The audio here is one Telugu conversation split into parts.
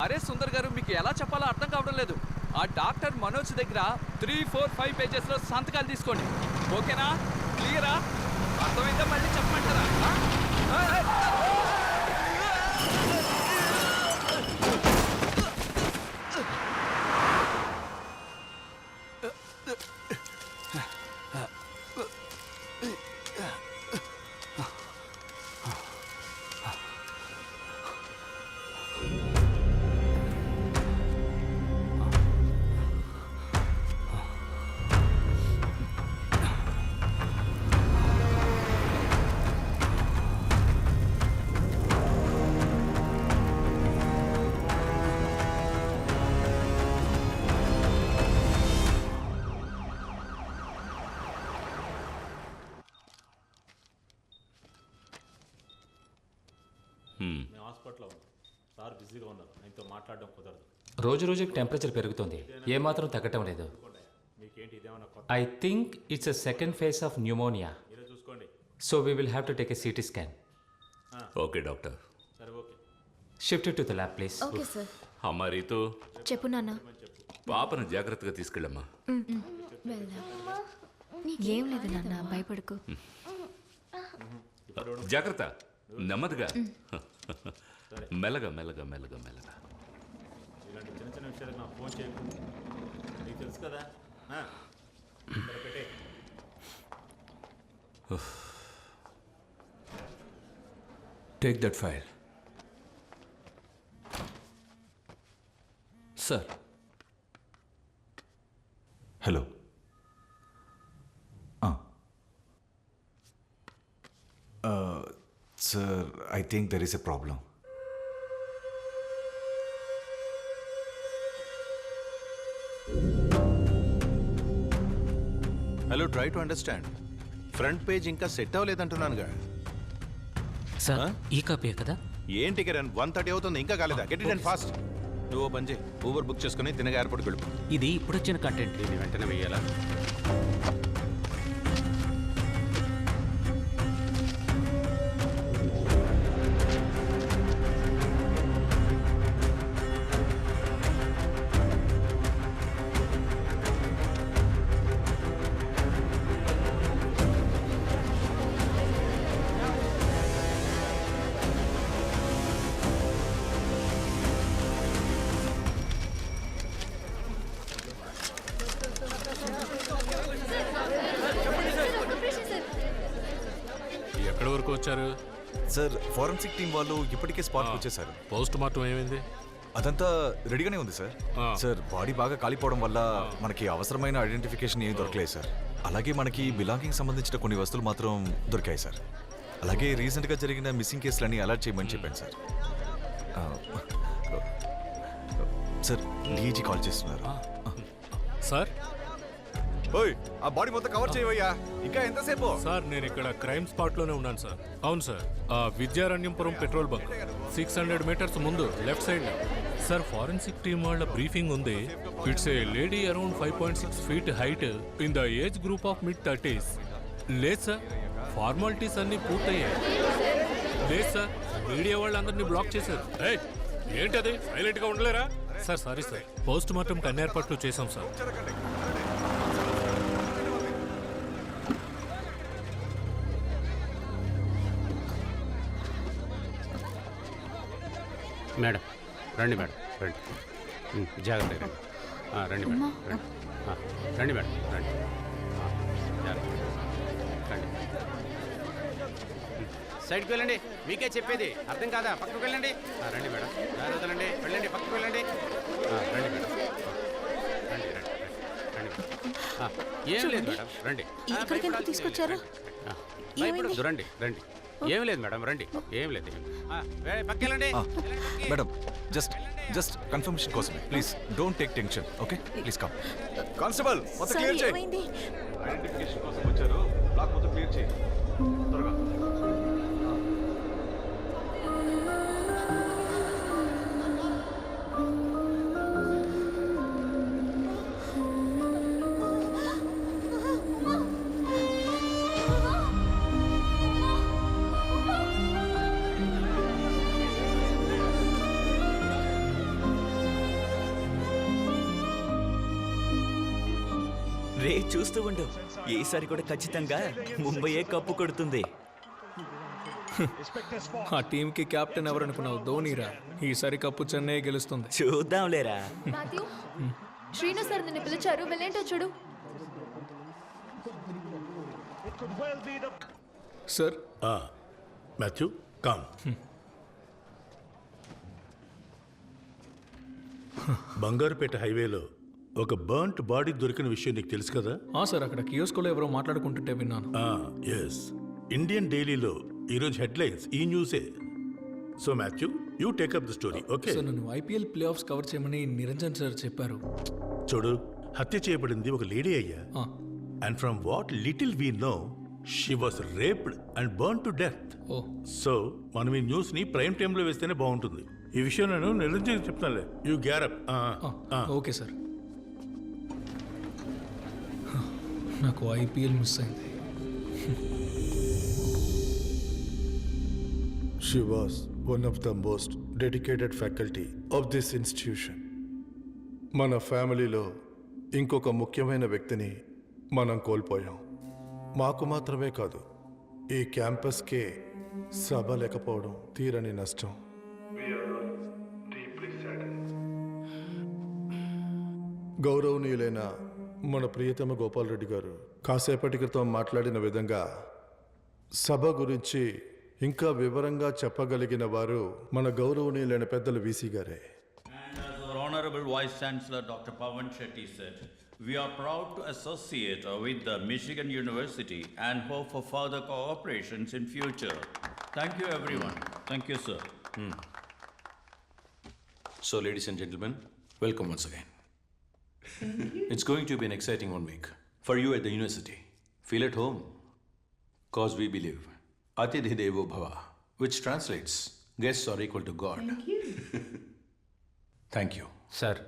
అరే సుందర్ గారు, మీకు ఎలా చెప్పాలో అర్థం కావడం లేదు. ఆ డాక్టర్ మనోజ్ దగ్గర 3, 4, 5 పేజెస్లో సంతకాలు తీసుకోండి. ఓకేనా? క్లియరా? అర్థమైందా? మళ్ళీ చెప్పమంటారా? సార్ బిజీగా ఉన్నారు, ఆయనతో మాట్లాడడం కుదరదు. రోజు రోజుకి టెంపరేచర్ పెరుగుతుంది, ఏమాత్రం తగ్గటం లేదు. I think it's a second phase of pneumonia. So we will have to take a CT scan. Okay doctor. సరే okay. Shift to the lab please. Okay sir. అమ్మా రీతు, చెప్పు నాన్న. పాపను జాగ్రత్తగా తీసుకెళ్ళమ్మా. ఏం లేదు నాన్న, భయపడకు. జాగ్రత్త, నెమ్మదిగా, మెల్లగా మెల్లగా మెల్లగా మెల్లగా. ఇలాంటి చిన్న చిన్న విషయాలకు నాకు ఫోన్ చేయకు, నీకు తెలుసు కదా. పెట్టే. Take that file. Sir. Hello. Sir, I think there is a problem. Hello, try to understand. Front page ఇంకా సెట్ అవ్వలేదంటున్నానుగా. సార్ ఈ కాపీ కదా? ఏంటి కిరణ్, 1:30 అవుతుంది, ఇంకా కాలేదా? Get it and fast. నువ్వు పని చేయి, ఊబర్ బుక్ చేసుకుని తినగా ఎయిర్పోర్ట్కి వెళ్ళిపో. ఇది ఇప్పుడు వచ్చిన కంటెంట్, దీన్ని వెంటనే వెయ్యాలా? ఎక్కడి వరకు వచ్చారు? సార్, ఫారెన్సిక్ టీం వాళ్ళు ఇప్పటికే స్పాట్కి వచ్చేసారు. పోస్ట్ మార్టం ఏమైంది? అదంతా రెడీగానే ఉంది సార్. సార్, బాడీ బాగా కాలిపోవడం వల్ల మనకి అవసరమైన ఐడెంటిఫికేషన్ ఏం దొరకలేదు సార్. అలాగే మనకి బిలాంగింగ్ సంబంధించిన కొన్ని వస్తువులు మాత్రం దొరికాయి సార్. అలాగే రీసెంట్గా జరిగిన మిస్సింగ్ కేసులని అలర్ట్ చేయమని చెప్పాను సార్. సార్, డీజీ కాల్ చేస్తున్నారు. సార్ ఓయ్, ఆ బాడీ మొత్తం కవర్ చేయవయ్యా, ఇంకా ఎంతసేపు? సార్ నేను ఇక్కడ క్రైమ్ స్పాట్ లోనే ఉన్నాను సార్. అవును సార్, విద్యారణ్యంపురం పెట్రోల్ బంక్ 600 మీటర్స్ ముందు లెఫ్ట్ సైడ్ లో. సార్, ఫారెన్సిక్ టీమ్ వాళ్ళ బ్రీఫింగ్ ఉంది. It's a lady around 5.6 feet height in the age group of mid-30s. లేదు సార్, ఫార్మాలిటీస్ అన్ని పూర్తయ్యాయి. లేదు సార్, మీడియా వాళ్ళందరినీ బ్లాక్ చేశారు. ఏంటది, సైలెంట్ గా ఉండలేరా? Sir sorry sir, post mortem అన్ని ఏర్పాట్లు చేశాం సార్. మేడం రండి, మేడం రండి, జాగ్రత్తగా రండి. రండి మేడం, రండి, రండి మేడం, రండి, జాగ్రత్త రండి. సైడ్కి వెళ్ళండి, మీకే చెప్పేది అర్థం కాదా? పక్కకు వెళ్ళండి. రండి మేడం, జాగ్రత్తలండి, వెళ్ళండి, పక్కకు వెళ్ళండి. రండి మేడం, రండి రండి రండి. ఏం లేదు మేడం, రండి. తీసుకొచ్చారు. రండి రండి, ఏం లేదు మేడం, రండి, ఏం లేదు. పక్కెళ్ళండి మేడం, జస్ట్ కన్ఫర్మేషన్ కోసమే, please don't take tension. Okay, please come. Constable, మొత్తం క్లియర్ చేయి. ఐడెంటిఫికేషన్ కోసం వచ్చారు, బ్లాక్ మొత్తం క్లియర్ చేయి త్వరగా. రే చూస్తూ ఉండు, ఈసారి కూడా ఖచ్చితంగా ముంబైయే కప్పు కొడుతుంది. ఆ టీంకి కెప్టెన్ ఎవరనుకున్నావు? ధోనీరా. ఈసారి కప్పు చెన్నై గెలుస్తుంది. చూద్దాంలేరా. మాథ్యూ శ్రీను సార్ నిన్ను పిలిచారు, వెళ్ళేంటో చూడు. Sir Matthew com. బంగారుపేట హైవేలో ఒక బర్న్ట్ బాడీ దొరికిన విషయం నీకు తెలుసు కదా? సార్ అక్కడ కియోస్కోలో ఎవరో మాట్లాడుకుంటుంటే విన్నాను. ఎస్, ఇండియన్ డైలీలో ఈరోజు హెడ్లైన్స్ ఈ న్యూసే. So Mathew, you take up the story, okay? Sir నన్ను ఐపీఎల్ ప్లే ఆఫ్స్ కవర్ చేయమని నిరంజన్ సార్ చెప్పారు. చూడు, హత్య చేయబడింది ఒక లేడీ అయ్యా. And from what little we know, she was raped and burn to death. So మనం ఈ న్యూస్ ని ప్రైమ్ టైమ్ లో వేస్తేనే బాగుంటుంది. ఈ విషయం నేను నిరంజన్ చెప్తానులే. You get up. Okay sir. నాకు ఐపీఎల్ మిస్ అయింది. She was one of the most dedicated faculty of this institution. మన ఫ్యామిలీలో ఇంకొక ముఖ్యమైన వ్యక్తిని మనం కోల్పోయాం. మాకు మాత్రమే కాదు, ఈ క్యాంపస్కే సభ లేకపోవడం తీరని నష్టం. గౌరవనీయులైన మన ప్రియతమ గోపాల్ రెడ్డి గారు కాసేపటి క్రితం మాట్లాడిన విధంగా సభ గురించి ఇంకా వివరంగా చెప్పగలిగిన వారు మన గౌరవనీయులైన పెద్దలు వీసీ గారే. Honorable Vice Chancellor Dr. Pawan Shetty said, we are proud to associate with the Michigan University and hope for further cooperations in future. Thank you everyone. Thank you, sir. So, ladies and gentlemen, welcome once again. It's going to be an exciting 1 week for you at the university. Feel at home, cause we believe Atithi Devo Bhava, which translates guests are equal to God. Thank you. Sir,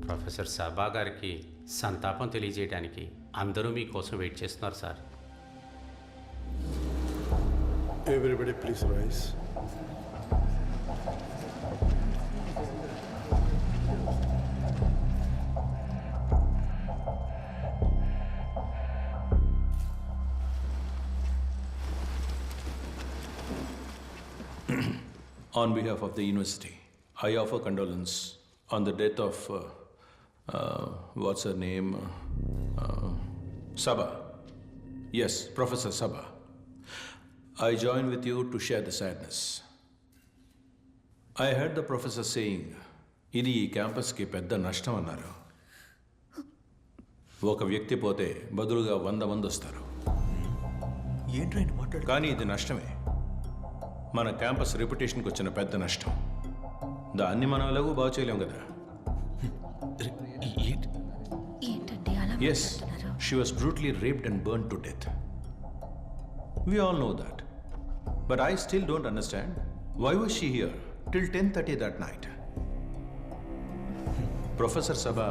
professor సభా గారికి సంతాపం తెలియజేయడానికి అందరూ మీకోసం వెయిట్ చేస్తున్నారు sir. Everybody please rise. On behalf of the university, I offer condolence on the death of, what's her name? Sabha. Yes, Professor Sabha. I join with you to share the sadness. I heard the professor saying, ఇది ఈ క్యాంపస్కి పెద్ద నష్టం అన్నారు. ఒక వ్యక్తి పోతే బదులుగా 100 మంది వస్తారు. కానీ ఇది నష్టమే. మన క్యాంపస్ రెప్యుటేషన్కి వచ్చిన పెద్ద నష్టం. దాన్ని మనం ఎలాగూ బాగు చేయలేం కదా. ఏంటండి అలా yes, she was brutally raped and burn to death. We all know that. But I still don't understand why was she here till 10:30 that night. Professor Sabha,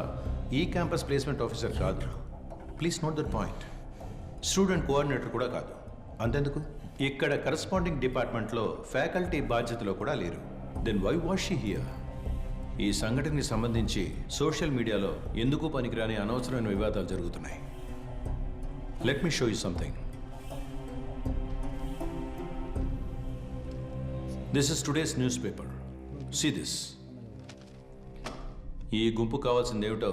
ఈ క్యాంపస్ ప్లేస్మెంట్ ఆఫీసర్ కాదు. Please note that point. Student coordinator కూడా కాదు. అంతెందుకు, ఇక్కడ కరస్పాండింగ్ డిపార్ట్మెంట్లో ఫ్యాకల్టీ బాధ్యతలో కూడా లేరు. Then why was she here? ఈ సంఘటనకి సంబంధించి సోషల్ మీడియాలో ఎందుకు పనికిరాని అనవసరమైన వివాదాలు జరుగుతున్నాయి. Let me show you something. This is today's newspaper. See this. ఈ గుంపు కావాల్సింది ఏమిటో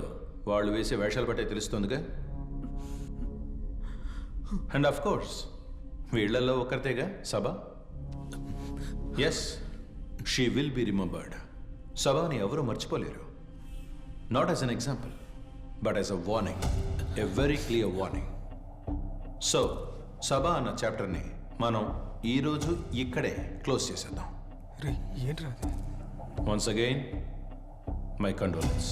వాళ్ళు వేసే వేషాలు బట్టే తెలుస్తోందిగా. అండ్ ఆఫ్ కోర్స్ వీళ్లలో ఒకరితేగా Sabha. Yes, she will be remembered. సభని ఎవరు మర్చిపోలేరు. Not as an example, but as a warning, a very clear warning. So Sabha అన్న చాప్టర్ని మనం ఈరోజు ఇక్కడే క్లోజ్ చేసేద్దాం. Once again my condolence.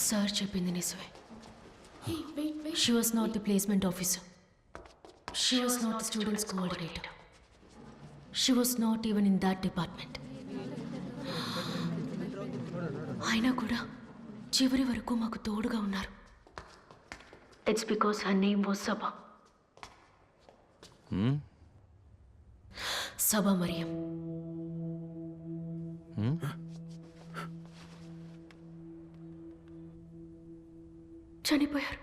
Sir చెప్పింది నిజమే. She was not the placement officer. She was not the students coordinator. She was not even in that department. అయినా కూడా చివరి వరకు మాకు తోడుగా ఉన్నారు. It's because her name was Saba. Saba Maryam. చనిపోయారు.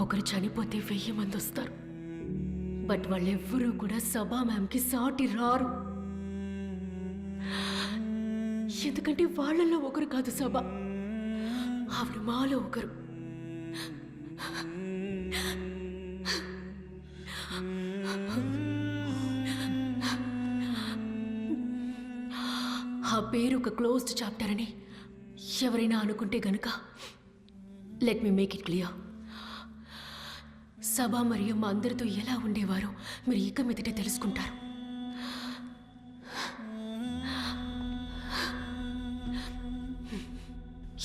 ఒకరు చనిపోతే 1000 మంది వస్తారు. బట్ వాళ్ళెవ్వరూ కూడా సబా మ్యామ్కి సాటి రారు. ఎందుకంటే వాళ్ళల్లో ఒకరు కాదు సబా, ఆవిడ మాలో ఒకరు. ఆ పేరు ఒక క్లోజ్డ్ చాప్టర్ అని ఎవరైనా అనుకుంటే గనుక let me make it clear. సభ మరియు మా అందరితో ఎలా ఉండేవారో మీరు ఇక మీదటే తెలుసుకుంటారు.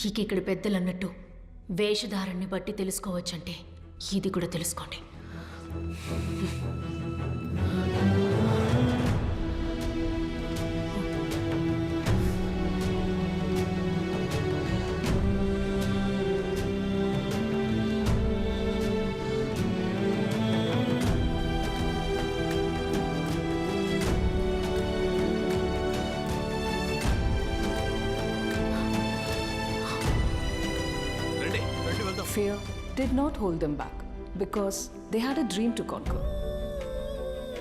ఇక ఇక్కడ పెద్దలు అన్నట్టు వేషధారాన్ని బట్టి తెలుసుకోవచ్చంటే ఇది కూడా తెలుసుకోండి. Fear did not hold them back because they had a dream to conquer.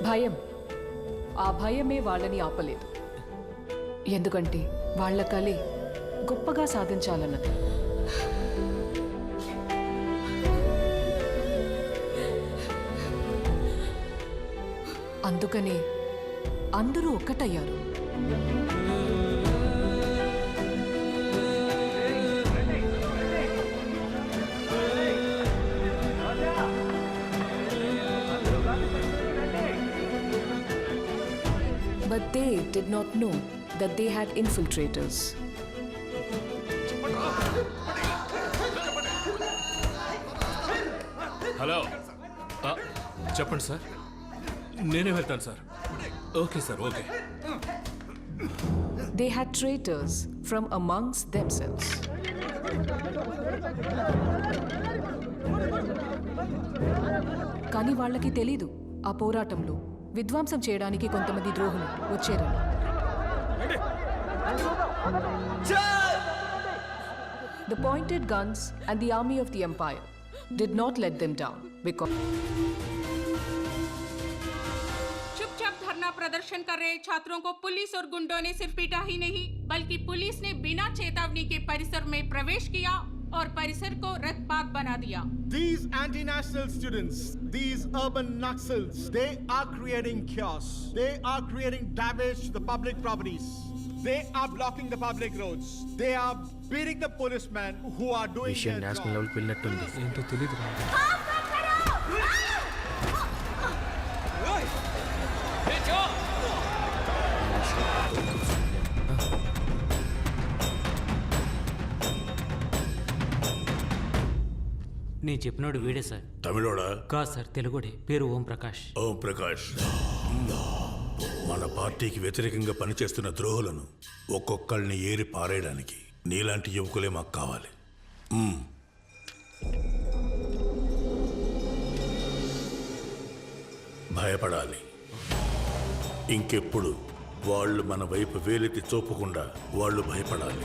భయం, ఆ భయమే వాళ్ళని ఆపలేదు. ఎందుకంటే వాళ్ళ కలే గొప్పగా సాధించాలన్నది. అందుకనే అందరూ ఒక్కటయ్యారు. But they did not know that they had infiltrators. Hello, చెప్పండి సార్. నేనే వెళ్తాను sir. Okay sir, okay. They had traitors from amongst themselves. కానీ వాళ్ళకి తెలీదు ఆ పోరాటంలో విధ్వంసం చేయడానికి కొంతమంది ద్రోహులు వచ్చారని. The pointed guns and the army of the empire did not let them down because चुपचाप धरना प्रदर्शन कर रहे छात्रों को पुलिस और गुंडों ने सिर्फ पीटा ही नहीं बल्कि पुलिस ने बिना चेतावनी के परिसर में प्रवेश किया और परिसर को रक्तपात बना दिया. These anti-national students, these urban Naxals, they are creating chaos. They are creating damage to the public properties. They are blocking the public roads. They are beating the policemen who are doing their job. National level పిల్లనట్టుంది. ఏంటో తెలియదు. నేను చెప్పినోడు వీడే సార్. తమిళోడా? కాదు సార్, తెలుగుడే. పేరు ఓం ప్రకాష్. ఓం ప్రకాష్. మన పార్టీకి వ్యతిరేకంగా పనిచేస్తున్న ద్రోహులను ఒక్కొక్కళ్ళని ఏరి పారేయడానికి నీలాంటి యువకులే మాకు కావాలి. భయపడాలి. ఇంకెప్పుడు వాళ్ళు మన వైపు వేలెత్తి చూపకుండా వాళ్ళు భయపడాలి.